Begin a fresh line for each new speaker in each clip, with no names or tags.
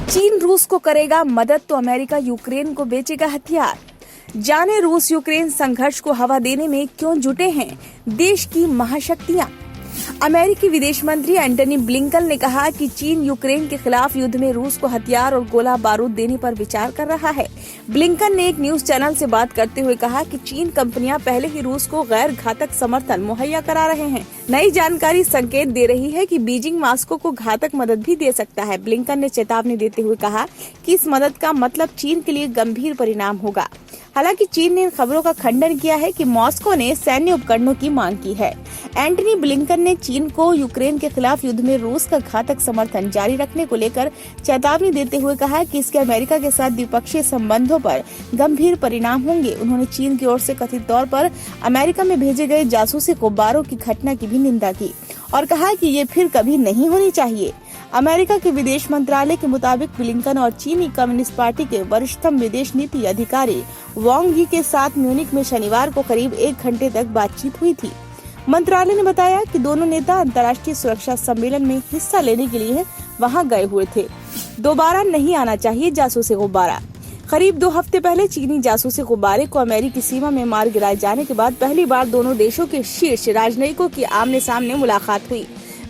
चीन रूस को करेगा मदद तो अमेरिका यूक्रेन को बेचेगा हथियार। जाने रूस यूक्रेन संघर्ष को हवा देने में क्यों जुटे हैं देश की महाशक्तियां। अमेरिकी विदेश मंत्री एंटनी ब्लिंकन ने कहा कि चीन यूक्रेन के खिलाफ युद्ध में रूस को हथियार और गोला बारूद देने पर विचार कर रहा है। ब्लिंकन ने एक न्यूज चैनल से बात करते हुए कहा कि चीन कंपनियां पहले ही रूस को गैर घातक समर्थन मुहैया करा रहे हैं। नई जानकारी संकेत दे रही है कि बीजिंग मास्को को घातक मदद भी दे सकता है। ब्लिंकन ने चेतावनी देते हुए कहा कि इस मदद का मतलब चीन के लिए गंभीर परिणाम होगा। हालांकि चीन ने इन खबरों का खंडन किया है कि मॉस्को ने सैन्य उपकरणों की मांग की है। एंटनी ब्लिंकन ने चीन को यूक्रेन के खिलाफ युद्ध में रूस का घातक समर्थन जारी रखने को लेकर चेतावनी देते हुए कहा कि इसके अमेरिका के साथ द्विपक्षीय संबंधों पर गंभीर परिणाम होंगे। उन्होंने चीन की ओर से कथित तौर पर अमेरिका में भेजे गए जासूसी गुब्बारों की घटना की भी निंदा की और कहा कि ये फिर कभी नहीं होनी चाहिए। अमेरिका के विदेश मंत्रालय के मुताबिक ब्लिंकन और चीनी कम्युनिस्ट पार्टी के वरिष्ठतम विदेश नीति अधिकारी वांग यी के साथ म्यूनिख में शनिवार को करीब 1 घंटे तक बातचीत हुई थी। मंत्रालय ने बताया कि दोनों नेता अंतर्राष्ट्रीय सुरक्षा सम्मेलन में हिस्सा लेने के लिए वहां गए हुए थे। दोबारा नहीं आना चाहिए जासूसी गुब्बारा। करीब 2 हफ्ते पहले चीनी जासूसी गुब्बारे को अमेरिकी सीमा में मार गिराए जाने के बाद पहली बार दोनों देशों के शीर्ष राजनयिकों की आमने सामने मुलाकात हुई।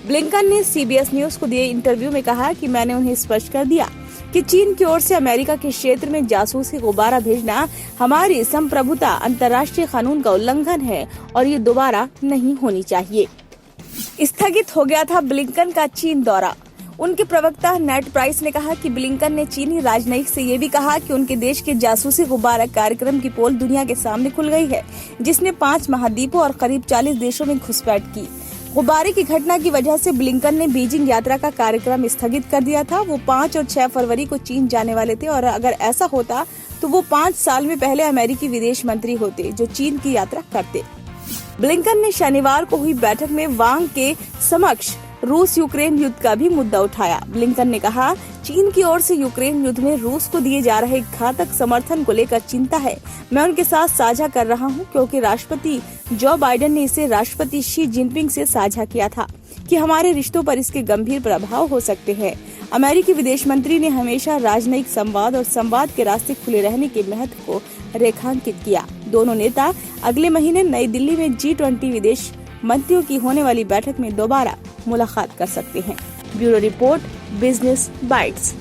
ब्लिंकन ने CBS न्यूज को दिए इंटरव्यू में कहा कि मैंने उन्हें स्पष्ट कर दिया कि चीन की ओर से अमेरिका के क्षेत्र में जासूसी गुब्बारा भेजना हमारी संप्रभुता अंतर्राष्ट्रीय कानून का उल्लंघन है और ये दोबारा नहीं होनी चाहिए। स्थगित हो गया था ब्लिंकन का चीन दौरा। उनके प्रवक्ता नेड प्राइस ने कहा कि ब्लिंकन ने चीनी राजनयिक से ये भी कहा कि उनके देश के जासूसी गुब्बारा कार्यक्रम की पोल दुनिया के सामने खुल गई है, जिसने 5 महाद्वीपों और करीब 40 देशों में घुसपैठ की। गुब्बारे की घटना की वजह से ब्लिंकन ने बीजिंग यात्रा का कार्यक्रम स्थगित कर दिया था। वो 5 और 6 फरवरी को चीन जाने वाले थे और अगर ऐसा होता तो वो 5 साल में पहले अमेरिकी विदेश मंत्री होते जो चीन की यात्रा करते। ब्लिंकन ने शनिवार को हुई बैठक में वांग के समक्ष रूस यूक्रेन युद्ध का भी मुद्दा उठाया। ब्लिंकन ने कहा, चीन की ओर से यूक्रेन युद्ध में रूस को दिए जा रहे घातक समर्थन को लेकर चिंता है। मैं उनके साथ साझा कर रहा हूं क्योंकि राष्ट्रपति जो बाइडेन ने इसे राष्ट्रपति शी जिनपिंग से साझा किया था कि हमारे रिश्तों पर इसके गंभीर प्रभाव हो सकते हैं। अमेरिकी विदेश मंत्री ने हमेशा राजनयिक संवाद और संवाद के रास्ते खुले रहने के महत्व को रेखांकित किया। दोनों नेता अगले महीने नई दिल्ली में G20 विदेश मंत्रियों की होने वाली बैठक में दोबारा मुलाकात कर सकते हैं। Bureau report, business bytes.